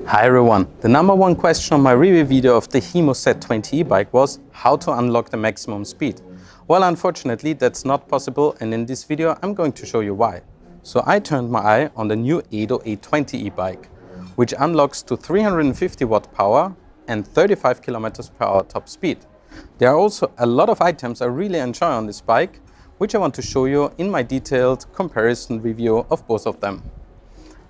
Hi everyone! The number one question on my review video of the Himo Z20 e-bike was how to unlock the maximum speed. Well, unfortunately that's not possible, and in this video I'm going to show you why. So I turned my eye on the new ADO A20 e-bike, which unlocks to 350 watt power and 35 kilometers per hour top speed. There are also a lot of items I really enjoy on this bike, which I want to show you in my detailed comparison review of both of them.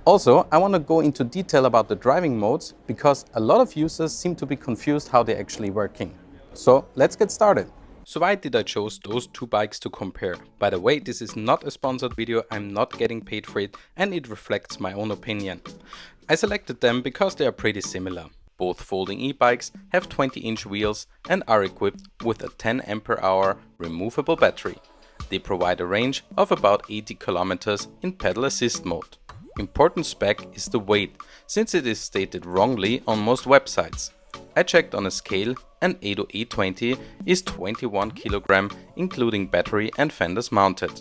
Also, I want to go into detail about the driving modes because a lot of users seem to be confused how they're actually working. So let's get started. So why did I choose those two bikes to compare? By the way, this is not a sponsored video, I'm not getting paid for it, and it reflects my own opinion. I selected them because they are pretty similar. Both folding e-bikes have 20-inch wheels and are equipped with a 10 Ah removable battery. They provide a range of about 80 kilometers in pedal assist mode. Important spec is the weight, since it is stated wrongly on most websites. I checked on a scale and ADO A20 is 21 kg including battery and fenders mounted.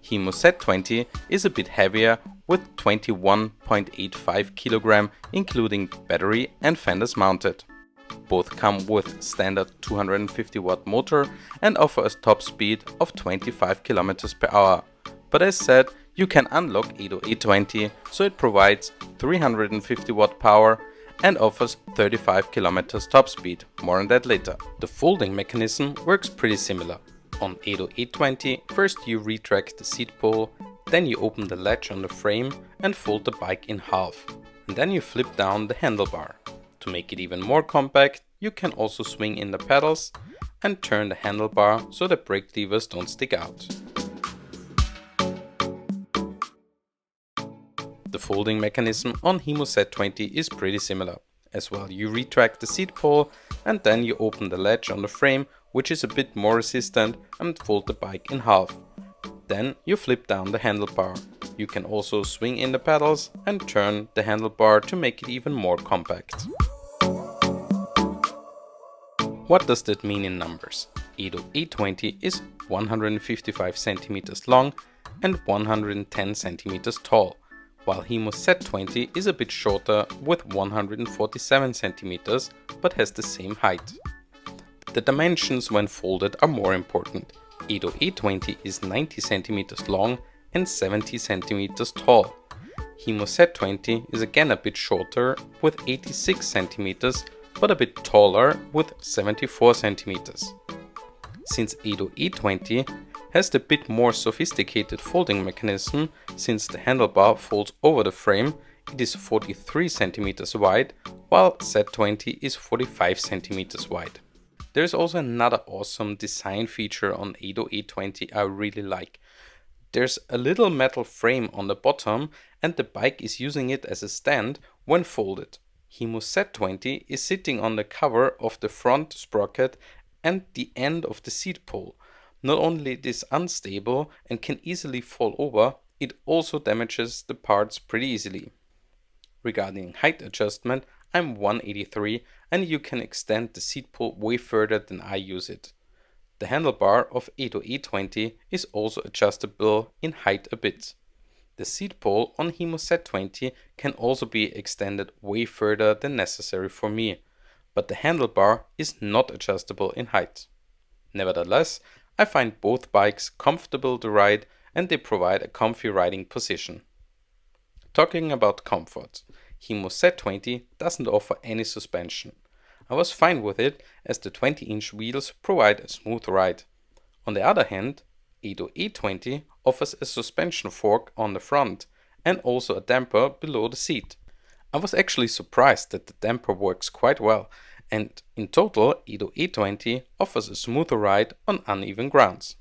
Himo Z20 is a bit heavier with 21.85 kg including battery and fenders mounted. Both come with standard 250 watt motor and offer a top speed of 25 km per hour. But as said, you can unlock ADO A20, so it provides 350 watt power and offers 35 km top speed. More on that later. The folding mechanism works pretty similar. On ADO A20, first you retract the seat pole, then you open the latch on the frame and fold the bike in half. And then you flip down the handlebar. To make it even more compact, you can also swing in the pedals and turn the handlebar so the brake levers don't stick out. The folding mechanism on Himo Z20 is pretty similar. As well, you retract the seat pole and then you open the latch on the frame, which is a bit more resistant, and fold the bike in half. Then you flip down the handlebar. You can also swing in the pedals and turn the handlebar to make it even more compact. What does that mean in numbers? ADO A20 is 155 cm long and 110 cm tall, while Himo Z20 is a bit shorter with 147 cm but has the same height. The dimensions when folded are more important. ADO A20 is 90 cm long and 70 cm tall. Himo Z20 is again a bit shorter with 86 cm but a bit taller with 74 cm. Since ADO A20 has the bit more sophisticated folding mechanism, since the handlebar folds over the frame, it is 43 cm wide, while Z20 is 45 cm wide. There is also another awesome design feature on ADO A20 I really like. There's a little metal frame on the bottom and the bike is using it as a stand when folded. Himo Z20 is sitting on the cover of the front sprocket and the end of the seat pole. Not only it is unstable and can easily fall over, it also damages the parts pretty easily. Regarding height adjustment, I'm 183 and you can extend the seat pole way further than I use it. The handlebar of ADO A20 is also adjustable in height a bit. The seat pole on Himo Z20 can also be extended way further than necessary for me, but the handlebar is not adjustable in height. Nevertheless, I find both bikes comfortable to ride and they provide a comfy riding position. Talking about comfort, Himo Z20 doesn't offer any suspension. I was fine with it as the 20-inch wheels provide a smooth ride. On the other hand, ADO A20 offers a suspension fork on the front and also a damper below the seat. I was actually surprised that the damper works quite well, and in total ADO A20 offers a smoother ride on uneven grounds.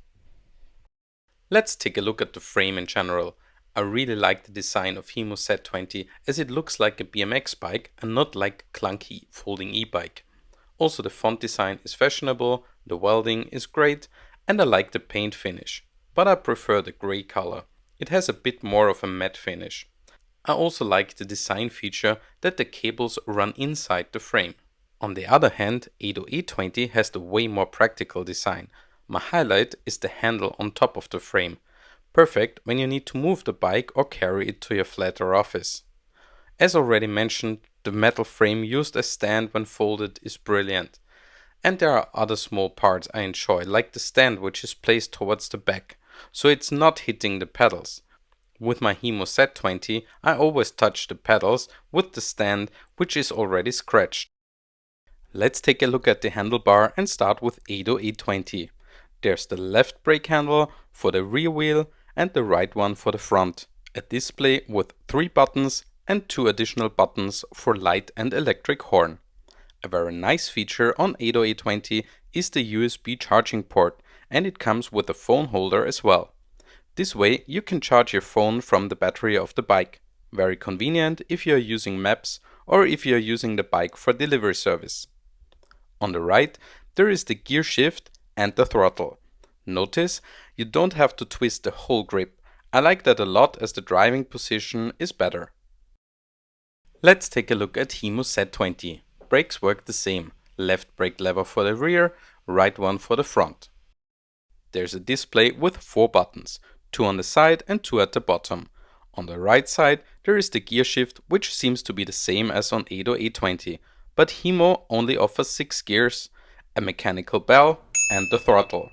Let's take a look at the frame in general. I really like the design of Himo Z20 as it looks like a BMX bike and not like a clunky folding e-bike. Also the font design is fashionable, the welding is great and I like the paint finish, but I prefer the grey color. It has a bit more of a matte finish. I also like the design feature that the cables run inside the frame. On the other hand, ADO A20 has the way more practical design. My highlight is the handle on top of the frame. Perfect when you need to move the bike or carry it to your flat or office. As already mentioned, The metal frame used as stand when folded is brilliant. And there are other small parts I enjoy, like the stand which is placed towards the back, so it's not hitting the pedals. With my Himo Z20 I always touch the pedals with the stand which is already scratched. Let's take a look at the handlebar and start with ADO A20. There's the left brake handle for the rear wheel and the right one for the front. A display with 3 buttons and 2 additional buttons for light and electric horn. A very nice feature on ADO A20 is the USB charging port, and it comes with a phone holder as well. This way you can charge your phone from the battery of the bike. Very convenient if you are using maps or if you are using the bike for delivery service. On the right there is the gear shift and the throttle. Notice you don't have to twist the whole grip. I like that a lot as the driving position is better. Let's take a look at Himo Z20. Brakes work the same. Left brake lever for the rear, right one for the front. There's a display with 4 buttons, 2 on the side and 2 at the bottom. On the right side there is the gear shift, which seems to be the same as on ADO A20, but Himo only offers 6 gears, a mechanical bell and the throttle.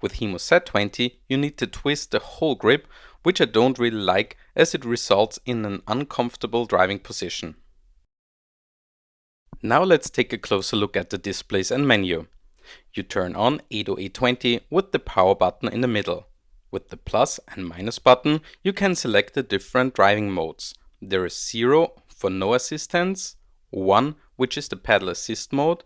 With Himo Z20 you need to twist the whole grip, which I don't really like as it results in an uncomfortable driving position. Now let's take a closer look at the displays and menu. You turn on ADO A20 with the power button in the middle. With the plus and minus button you can select the different driving modes. There is 0 for no assistance, 1 which is the pedal assist mode,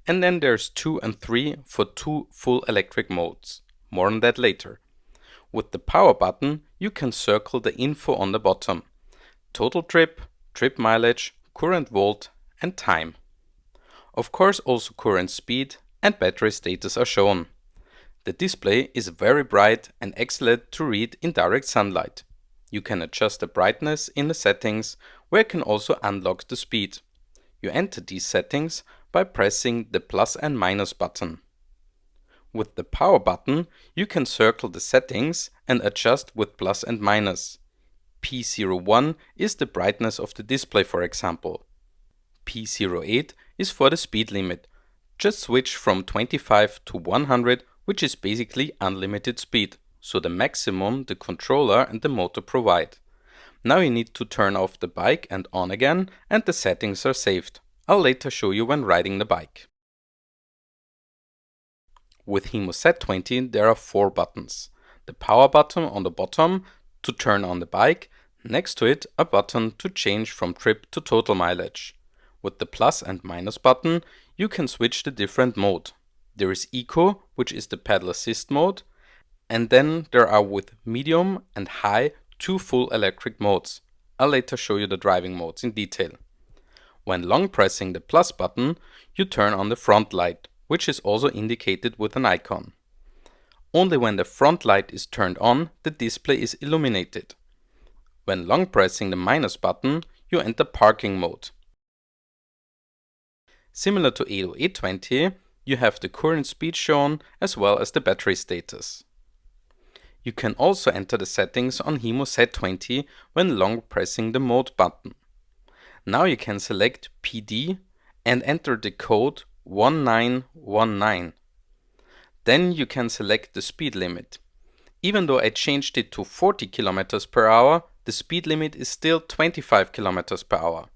and then there's 2 and 3 for 2 full electric modes. More on that later. With the power button you can circle the info on the bottom. Total trip, trip mileage, current volt and time. Of course also current speed and battery status are shown. The display is very bright and excellent to read in direct sunlight. You can adjust the brightness in the settings, where you can also unlock the speed. You enter these settings by pressing the plus and minus button. With the power button you can circle the settings and adjust with plus and minus. P01 is the brightness of the display, for example. P08 is for the speed limit. Just switch from 25 to 100, which is basically unlimited speed, so the maximum the controller and the motor provide. Now you need to turn off the bike and on again, and the settings are saved. I'll later show you when riding the bike. With Himo Z20 there are 4 buttons. The power button on the bottom to turn on the bike, next to it a button to change from trip to total mileage. With the plus and minus button you can switch the different mode. There is Eco, which is the pedal assist mode, and then there are with medium and high 2 full electric modes. I'll later show you the driving modes in detail. When long pressing the plus button you turn on the front light, which is also indicated with an icon. Only when the front light is turned on the display is illuminated. When long pressing the minus button you enter parking mode. Similar to ADO A20, you have the current speed shown as well as the battery status. You can also enter the settings on Himo Z20 when long pressing the mode button. Now you can select PD and enter the code 1919. Then you can select the speed limit. Even though I changed it to 40 km per hour, the speed limit is still 25 km per hour.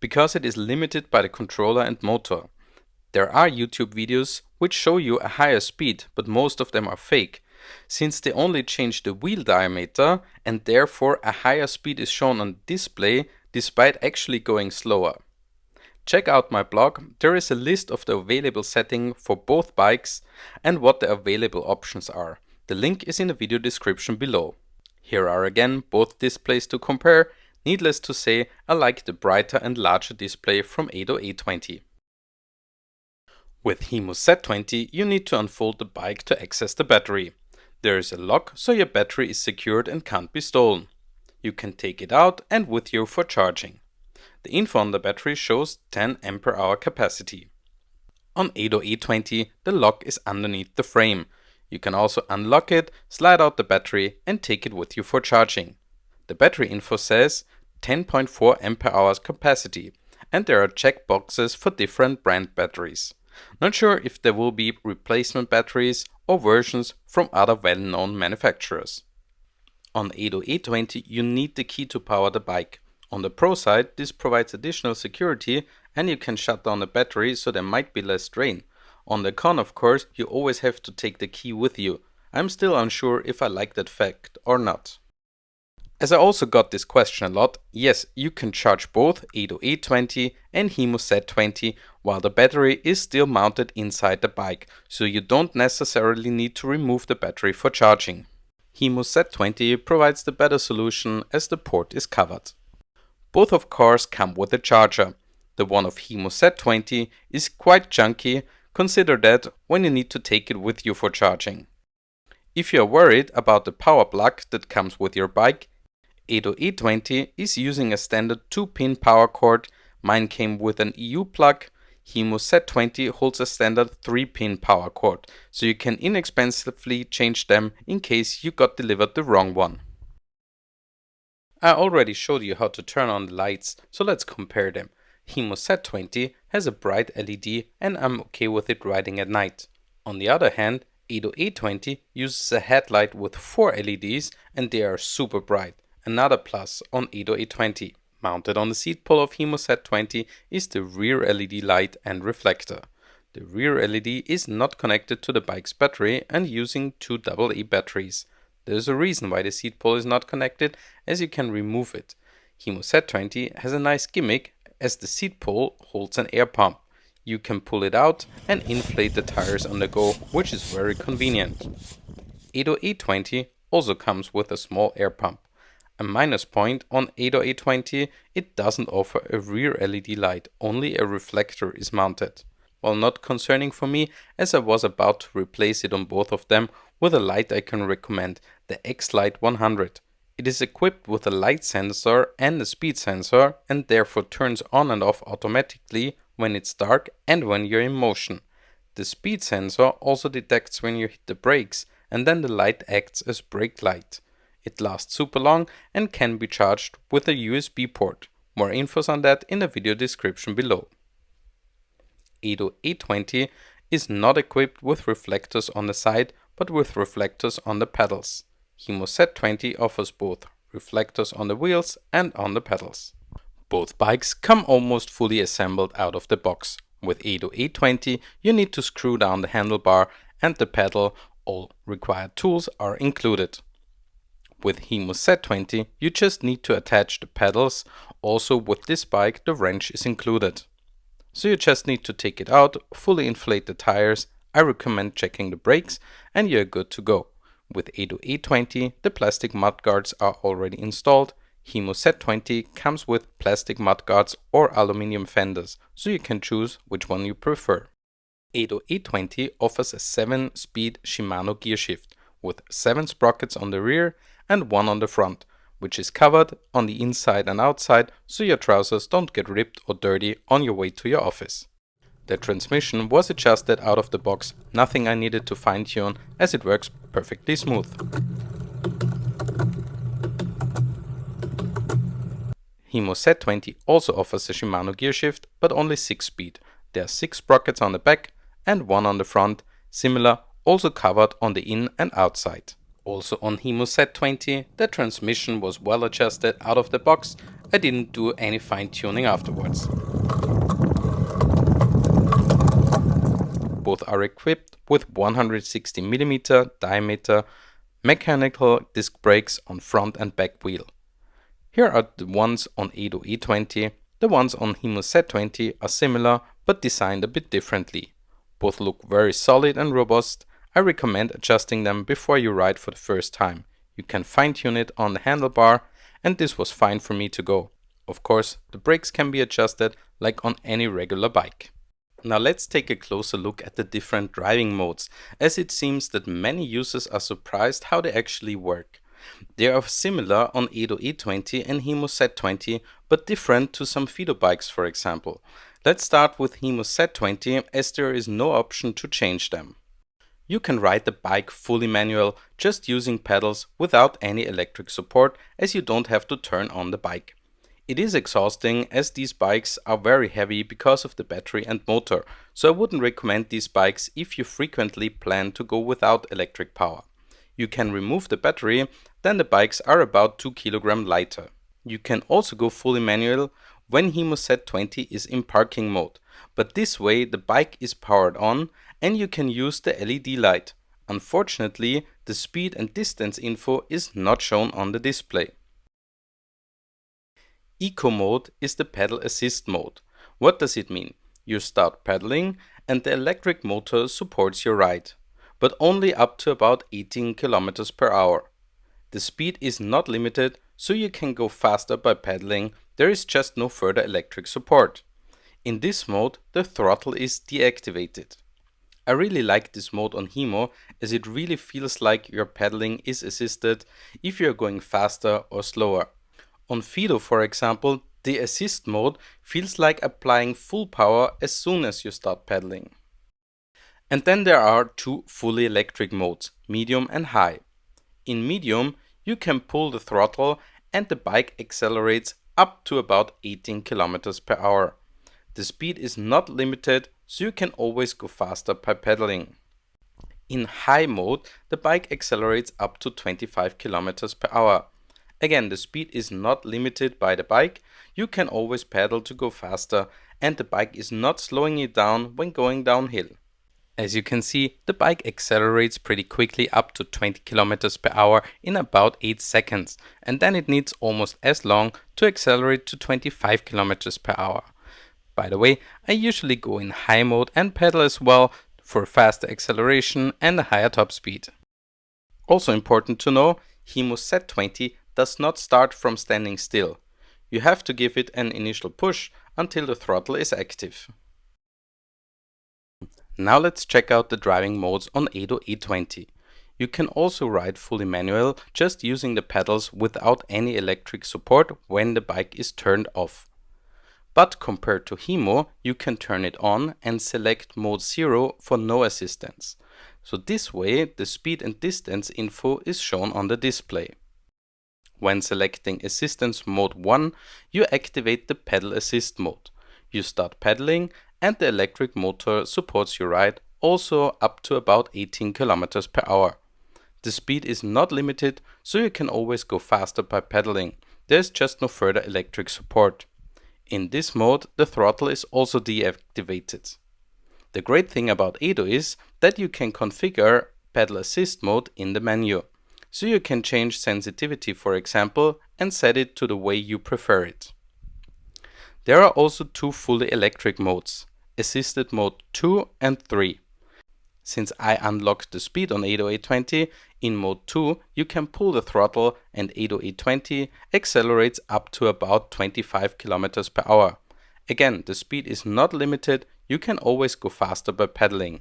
Because it is limited by the controller and motor. There are YouTube videos which show you a higher speed, but most of them are fake, since they only change the wheel diameter and therefore a higher speed is shown on display despite actually going slower. Check out my blog, there is a list of the available setting for both bikes and what the available options are. The link is in the video description below. Here are again both displays to compare. Needless to say, I like the brighter and larger display from ADO A20. With Himo Z20 you need to unfold the bike to access the battery. There is a lock so your battery is secured and can't be stolen. You can take it out and with you for charging. The info on the battery shows 10 Ah capacity. On ADO A20 the lock is underneath the frame. You can also unlock it, slide out the battery and take it with you for charging. The battery info says 10.4 Ah capacity, and there are checkboxes for different brand batteries. Not sure if there will be replacement batteries or versions from other well-known manufacturers. On ADO A20 you need the key to power the bike. On the Pro side this provides additional security and you can shut down the battery so there might be less drain. On the Con of course you always have to take the key with you. I'm still unsure if I like that fact or not. As I also got this question a lot, yes, you can charge both ADO A20 and Himo Z20 while the battery is still mounted inside the bike, so you don't necessarily need to remove the battery for charging. Himo Z20 provides the better solution as the port is covered. Both of course come with a charger. The one of Himo Z20 is quite chunky, consider that when you need to take it with you for charging. If you are worried about the power plug that comes with your bike, ADO A20 is using a standard 2-pin power cord. Mine came with an EU plug. Himo Z20 holds a standard 3-pin power cord, so you can inexpensively change them in case you got delivered the wrong one. I already showed you how to turn on the lights, so let's compare them. Himo Z20 has a bright LED and I'm okay with it riding at night. On the other hand, ADO A20 uses a headlight with 4 LEDs and they are super bright. Another plus on ADO A20. Mounted on the seat pole of Himo Z20 is the rear LED light and reflector. The rear LED is not connected to the bike's battery and using 2 AA batteries. There is a reason why the seat pole is not connected, as you can remove it. Himo Z20 has a nice gimmick as the seat pole holds an air pump. You can pull it out and inflate the tires on the go, which is very convenient. ADO A20 also comes with a small air pump. A minus point on ADO A20, it doesn't offer a rear LED light, only a reflector is mounted. While not concerning for me, as I was about to replace it on both of them with a light I can recommend, the X-Lite 100. It is equipped with a light sensor and a speed sensor and therefore turns on and off automatically when it's dark and when you're in motion. The speed sensor also detects when you hit the brakes and then the light acts as brake light. It lasts super long and can be charged with a USB port. More infos on that in the video description below. ADO A20 is not equipped with reflectors on the side but with reflectors on the pedals. Himo Z20 offers both reflectors on the wheels and on the pedals. Both bikes come almost fully assembled out of the box. With ADO A20 you need to screw down the handlebar and the pedal. All required tools are included. With Himo Z20 you just need to attach the pedals. Also with this bike the wrench is included. So you just need to take it out, fully inflate the tires. I recommend checking the brakes and you're good to go. With ADO A20 the plastic mudguards are already installed. Himo Z20 comes with plastic mudguards or aluminum fenders, so you can choose which one you prefer. ADO A20 offers a 7-speed Shimano gearshift with 7 sprockets on the rear and 1 on the front, which is covered on the inside and outside so your trousers don't get ripped or dirty on your way to your office. The transmission was adjusted out of the box, nothing I needed to fine-tune as it works perfectly smooth. Himo Z20 also offers a Shimano gearshift, but only 6-speed. There are 6 sprockets on the back and 1 on the front, similar, also covered on the in and outside. Also on Himo Z20, the transmission was well adjusted out of the box. I didn't do any fine-tuning afterwards. Both are equipped with 160mm diameter mechanical disc brakes on front and back wheel. Here are the ones on ADO A20. The ones on Himo Z20 are similar but designed a bit differently. Both look very solid and robust. I recommend adjusting them before you ride for the first time. You can fine-tune it on the handlebar and this was fine for me to go. Of course, the brakes can be adjusted like on any regular bike. Now let's take a closer look at the different driving modes, as it seems that many users are surprised how they actually work. They are similar on ADO A20 and Himo Z20, but different to some Fiido bikes for example. Let's start with Himo Z20 as there is no option to change them. You can ride the bike fully manual, just using pedals without any electric support, as you don't have to turn on the bike. It is exhausting as these bikes are very heavy because of the battery and motor, so I wouldn't recommend these bikes if you frequently plan to go without electric power. You can remove the battery, then the bikes are about 2 kg lighter. You can also go fully manual when Himo Z20 is in parking mode, but this way the bike is powered on and you can use the LED light. Unfortunately, the speed and distance info is not shown on the display. Eco mode is the pedal assist mode. What does it mean? You start pedaling and the electric motor supports your ride, but only up to about 18 km per hour. The speed is not limited, so you can go faster by pedaling, there is just no further electric support. In this mode, the throttle is deactivated. I really like this mode on Himo as it really feels like your pedaling is assisted if you are going faster or slower. On Fiido, for example, the assist mode feels like applying full power as soon as you start pedaling. And then there are two fully electric modes, medium and high. In medium, you can pull the throttle and the bike accelerates up to about 18 km per hour. The speed is not limited, so you can always go faster by pedaling. In high mode, the bike accelerates up to 25 km per hour. Again, the speed is not limited by the bike, you can always pedal to go faster and the bike is not slowing you down when going downhill. As you can see, the bike accelerates pretty quickly up to 20 km per hour in about 8 seconds and then it needs almost as long to accelerate to 25 km per hour. By the way, I usually go in high mode and pedal as well for faster acceleration and a higher top speed. Also important to know, Himo Z20 does not start from standing still. You have to give it an initial push until the throttle is active. Now let's check out the driving modes on ADO A20. You can also ride fully manual just using the pedals without any electric support when the bike is turned off. But compared to Himo, you can turn it on and select mode 0 for no assistance. So this way the speed and distance info is shown on the display. When selecting assistance mode 1, you activate the pedal assist mode. You start pedaling and the electric motor supports your ride also up to about 18 km per hour. The speed is not limited, so you can always go faster by pedaling. There's just no further electric support. In this mode, the throttle is also deactivated. The great thing about ADO is that you can configure pedal assist mode in the menu. So you can change sensitivity, for example, and set it to the way you prefer it. There are also two fully electric modes, assisted mode 2 and 3. Since I unlocked the speed on ADO A20, in mode 2 you can pull the throttle and ADO A20 accelerates up to about 25 km per hour. Again, the speed is not limited, you can always go faster by pedaling.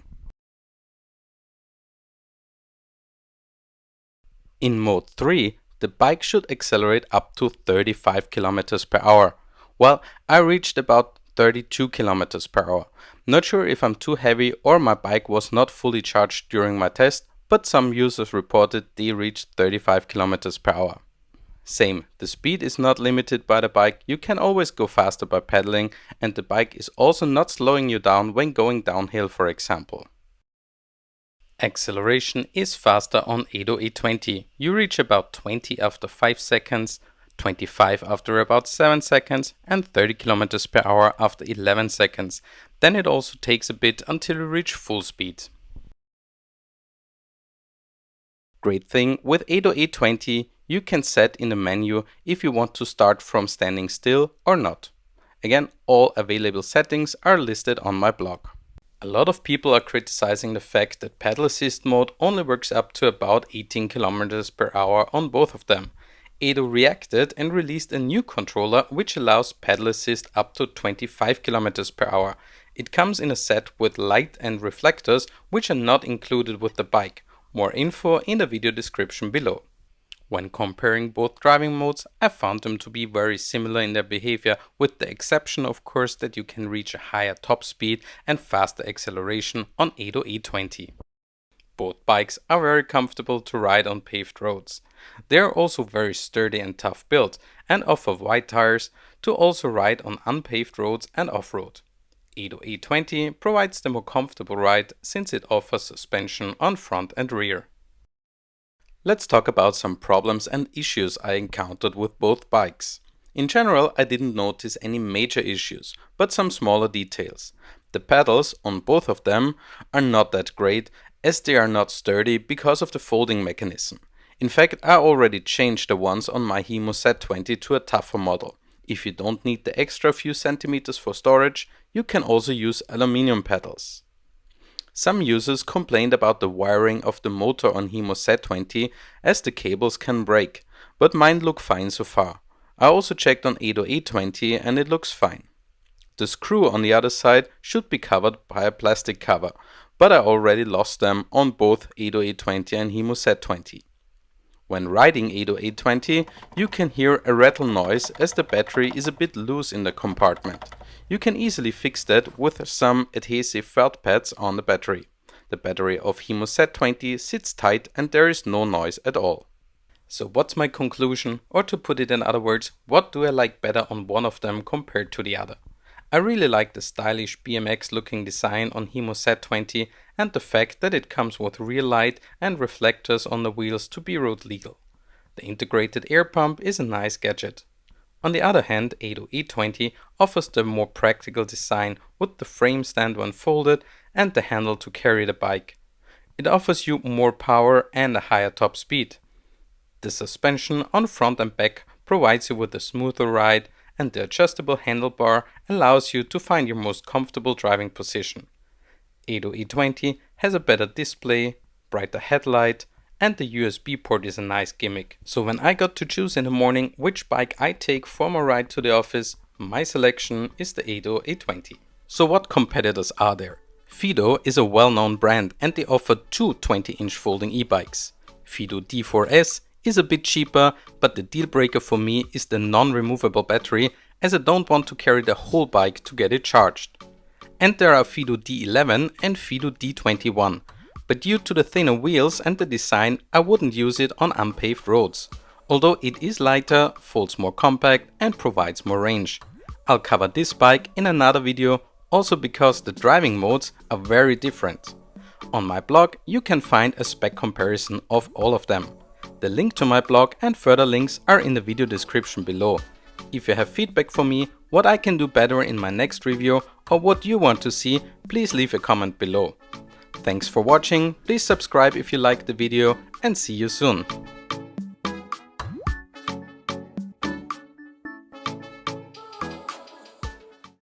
In mode 3, the bike should accelerate up to 35 km per hour. Well, I reached about 32 km per hour. Not sure if I'm too heavy or my bike was not fully charged during my test, but some users reported they reached 35 km per hour. Same, the speed is not limited by the bike, you can always go faster by pedaling and the bike is also not slowing you down when going downhill, for example. Acceleration is faster on ADO A20. You reach about 20 after 5 seconds, 25 after about 7 seconds and 30 km per hour after 11 seconds. Then it also takes a bit until you reach full speed. Great thing with ADO A20, you can set in the menu if you want to start from standing still or not. Again, all available settings are listed on my blog. A lot of people are criticizing the fact that pedal assist mode only works up to about 18 km per hour on both of them. ADO reacted and released a new controller which allows pedal assist up to 25 km per hour. It comes in a set with light and reflectors which are not included with the bike. More info in the video description below. When comparing both driving modes, I found them to be very similar in their behavior, with the exception of course that you can reach a higher top speed and faster acceleration on ADO A20. Both bikes are very comfortable to ride on paved roads. They are also very sturdy and tough built and offer wide tires to also ride on unpaved roads and off-road. ADO A20 provides the more comfortable ride since it offers suspension on front and rear. Let's talk about some problems and issues I encountered with both bikes. In general, I didn't notice any major issues, but some smaller details. The pedals on both of them are not that great as they are not sturdy because of the folding mechanism. In fact, I already changed the ones on my Himo Z20 to a tougher model. If you don't need the extra few centimeters for storage, you can also use aluminum pedals. Some users complained about the wiring of the motor on Himo Z20 as the cables can break, but mine look fine so far. I also checked on ADO A20 and it looks fine. The screw on the other side should be covered by a plastic cover, but I already lost them on both ADO A20 and Himo Z20. When riding ADO A20, you can hear a rattle noise as the battery is a bit loose in the compartment. You can easily fix that with some adhesive felt pads on the battery. The battery of Himo Z20 sits tight and there is no noise at all. So what's my conclusion? Or to put it in other words, what do I like better on one of them compared to the other? I really like the stylish BMX looking design on Himo Z20 and the fact that it comes with rear light and reflectors on the wheels to be road legal. The integrated air pump is a nice gadget. On the other hand, ADO A20 offers the more practical design with the frame stand when folded and the handle to carry the bike. It offers you more power and a higher top speed. The suspension on front and back provides you with a smoother ride, and the adjustable handlebar allows you to find your most comfortable driving position. ADO A20 has a better display, brighter headlight, and the USB port is a nice gimmick. So when I got to choose in the morning which bike I take for my ride to the office, my selection is the ADO A20. So what competitors are there? Fiido is a well-known brand and they offer two 20-inch folding e-bikes. Fiido D4S is a bit cheaper, but the deal breaker for me is the non-removable battery, as I don't want to carry the whole bike to get it charged. And there are Fiido D11 and Fiido D21, but due to the thinner wheels and the design, I wouldn't use it on unpaved roads. Although it is lighter, folds more compact and provides more range. I'll cover this bike in another video, also because the driving modes are very different. On my blog you can find a spec comparison of all of them. The link to my blog and further links are in the video description below. If you have feedback for me, what I can do better in my next review or what you want to see, please leave a comment below. Thanks for watching, please subscribe if you liked the video and see you soon.